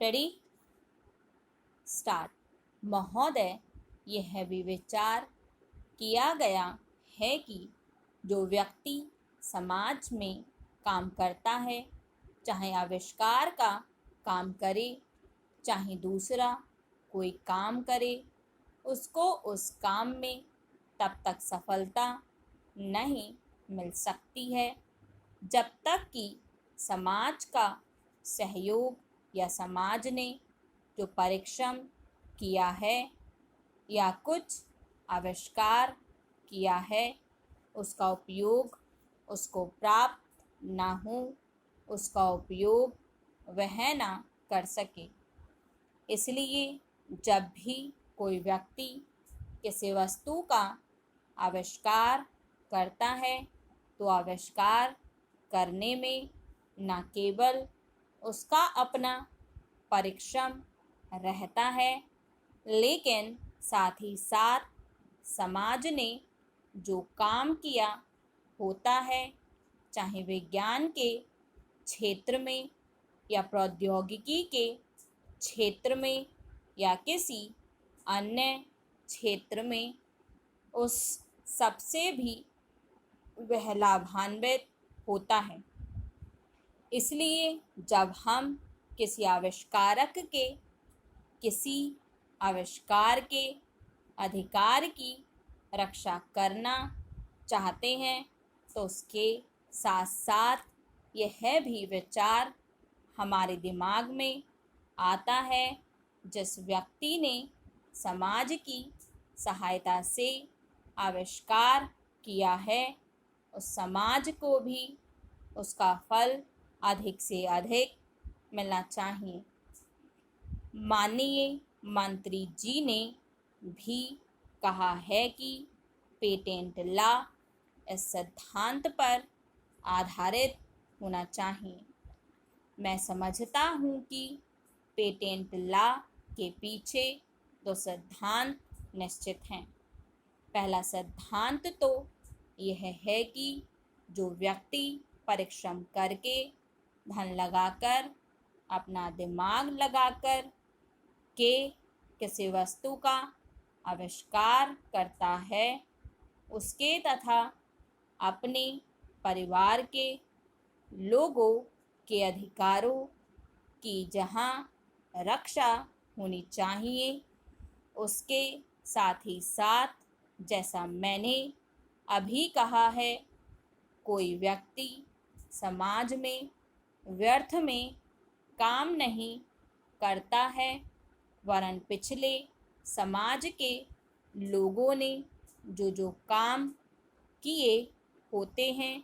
Ready, start. महोदय, यह भी विचार किया गया है कि जो व्यक्ति समाज में काम करता है, चाहे आविष्कार का काम करे, चाहे दूसरा कोई काम करे, उसको उस काम में तब तक सफलता नहीं मिल सकती है जब तक कि समाज का सहयोग या समाज ने जो परिश्रम किया है या कुछ आविष्कार किया है उसका उपयोग उसको प्राप्त ना हो, उसका उपयोग वह ना कर सके। इसलिए जब भी कोई व्यक्ति किसी वस्तु का आविष्कार करता है तो आविष्कार करने में न केवल उसका अपना परिश्रम रहता है, लेकिन साथ ही साथ समाज ने जो काम किया होता है, चाहे विज्ञान के क्षेत्र में या प्रौद्योगिकी के क्षेत्र में या किसी अन्य क्षेत्र में, उस सबसे भी वह लाभान्वित होता है। इसलिए जब हम किसी आविष्कारक के किसी आविष्कार के अधिकार की रक्षा करना चाहते हैं तो उसके साथ साथ यह भी विचार हमारे दिमाग में आता है, जिस व्यक्ति ने समाज की सहायता से आविष्कार किया है उस समाज को भी उसका फल अधिक से अधिक मिलना चाहिए। माननीय मंत्री जी ने भी कहा है कि पेटेंट लॉ इस सिद्धांत पर आधारित होना चाहिए। मैं समझता हूँ कि पेटेंट लॉ के पीछे दो सिद्धांत निश्चित हैं। पहला सिद्धांत तो यह है कि जो व्यक्ति परिश्रम करके, धन लगाकर, अपना दिमाग लगाकर के किसी वस्तु का आविष्कार करता है, उसके तथा अपने परिवार के लोगों के अधिकारों की जहाँ रक्षा होनी चाहिए, उसके साथ ही साथ जैसा मैंने अभी कहा है, कोई व्यक्ति समाज में व्यर्थ में काम नहीं करता है, वरन पिछले समाज के लोगों ने जो जो काम किए होते हैं,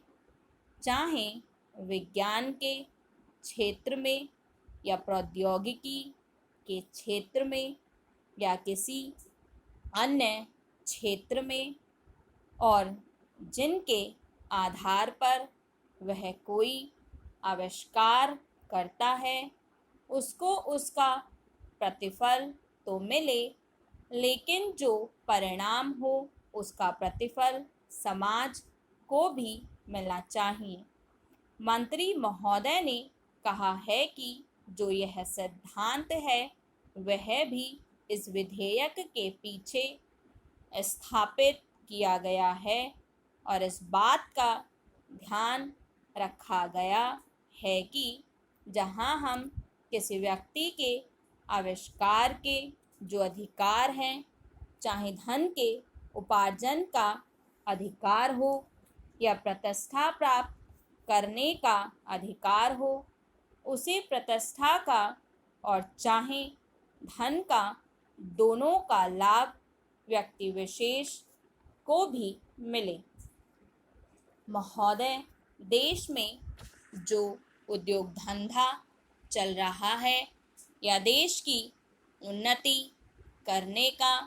चाहे विज्ञान के क्षेत्र में या प्रौद्योगिकी के क्षेत्र में या किसी अन्य क्षेत्र में, और जिनके आधार पर वह कोई आविष्कार करता है, उसको उसका प्रतिफल तो मिले, लेकिन जो परिणाम हो उसका प्रतिफल समाज को भी मिलना चाहिए। मंत्री महोदय ने कहा है कि जो यह सिद्धांत है वह भी इस विधेयक के पीछे स्थापित किया गया है और इस बात का ध्यान रखा गया है कि जहां हम किसी व्यक्ति के आविष्कार के जो अधिकार हैं, चाहे धन के उपार्जन का अधिकार हो या प्रतिष्ठा प्राप्त करने का अधिकार हो, उसे प्रतिष्ठा का और चाहे धन का, दोनों का लाभ व्यक्ति विशेष को भी मिले। महोदय, देश में जो उद्योग धंधा चल रहा है या देश की उन्नति करने का,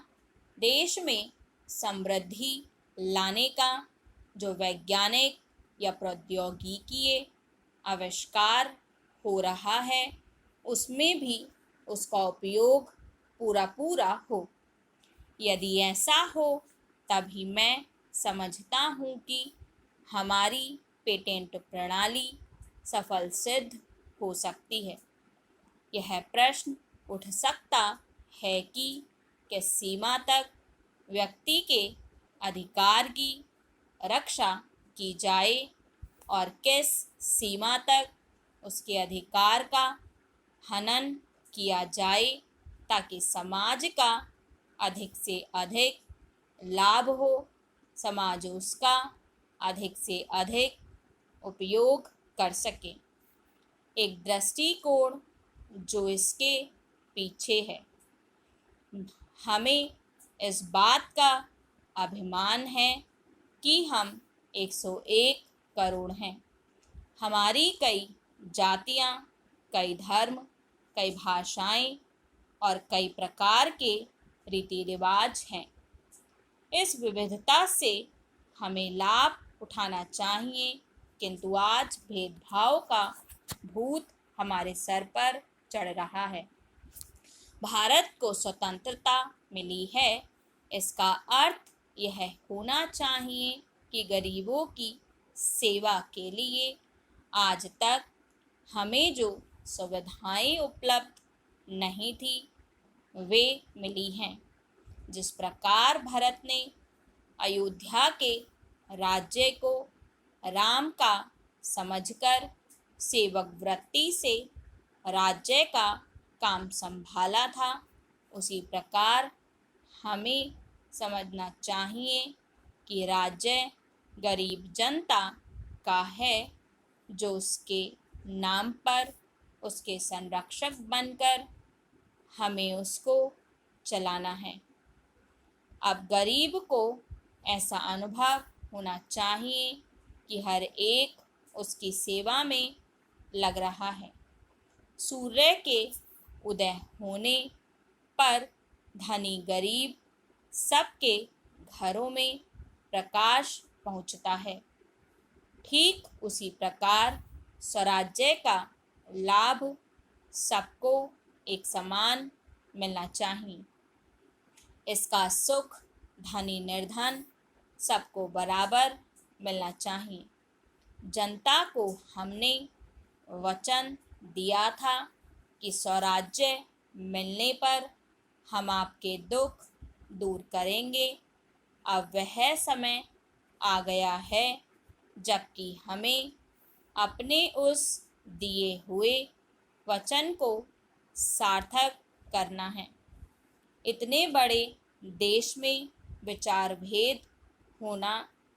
देश में समृद्धि लाने का जो वैज्ञानिक या प्रौद्योगिकीय आविष्कार हो रहा है, उसमें भी उसका उपयोग पूरा हो। यदि ऐसा हो तभी मैं समझता हूँ कि हमारी पेटेंट प्रणाली सफल सिद्ध हो सकती है। यह प्रश्न उठ सकता है कि किस सीमा तक व्यक्ति के अधिकार की रक्षा की जाए और किस सीमा तक उसके अधिकार का हनन किया जाए, ताकि समाज का अधिक से अधिक लाभ हो, समाज उसका अधिक से अधिक उपयोग कर सके। एक दृष्टिकोण जो इसके पीछे है। हमें इस बात का अभिमान है कि हम 101 करोड़ हैं। हमारी कई जातियां, कई धर्म, कई भाषाएं और कई प्रकार के रीति रिवाज हैं। इस विविधता से हमें लाभ उठाना चाहिए, किंतु आज भेदभाव का भूत हमारे सर पर चढ़ रहा है। भारत को स्वतंत्रता मिली है, इसका अर्थ यह होना चाहिए कि गरीबों की सेवा के लिए आज तक हमें जो सुविधाएं उपलब्ध नहीं थी वे मिली हैं। जिस प्रकार भरत ने अयोध्या के राज्य को राम का समझकर सेवक वृत्ति से राज्य का काम संभाला था, उसी प्रकार हमें समझना चाहिए कि राज्य गरीब जनता का है, जो उसके नाम पर उसके संरक्षक बनकर हमें उसको चलाना है। अब गरीब को ऐसा अनुभव होना चाहिए कि हर एक उसकी सेवा में लग रहा है। सूर्य के उदय होने पर धनी गरीब सबके घरों में प्रकाश पहुंचता है। ठीक उसी प्रकार स्वराज्य का लाभ सबको एक समान मिलना चाहिए। इसका सुख धनी निर्धन सबको बराबर मिलना चाहिए। जनता को हमने वचन दिया था कि स्वराज्य मिलने पर हम आपके दुख दूर करेंगे। अब वह समय आ गया है जबकि हमें अपने उस दिए हुए वचन को सार्थक करना है। इतने बड़े देश में विचार भेद होना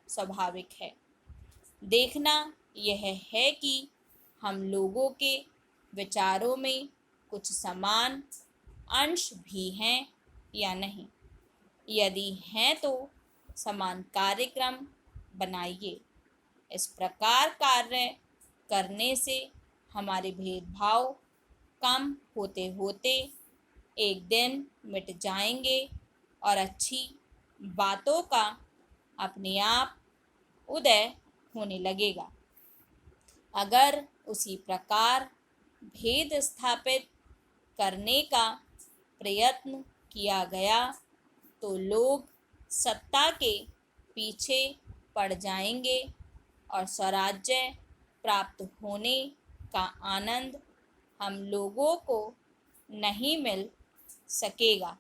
स्वाभाविक है। देखना यह है कि हम लोगों के विचारों में कुछ समान अंश भी हैं या नहीं। यदि हैं तो समान कार्यक्रम बनाइए। इस प्रकार कार्य करने से हमारे भेदभाव कम होते होते एक दिन मिट जाएंगे और अच्छी बातों का अपने आप उदय होने लगेगा। अगर उसी प्रकार भेद स्थापित करने का प्रयत्न किया गया तो लोग सत्ता के पीछे पड़ जाएंगे और स्वराज्य प्राप्त होने का आनंद हम लोगों को नहीं मिल सकेगा।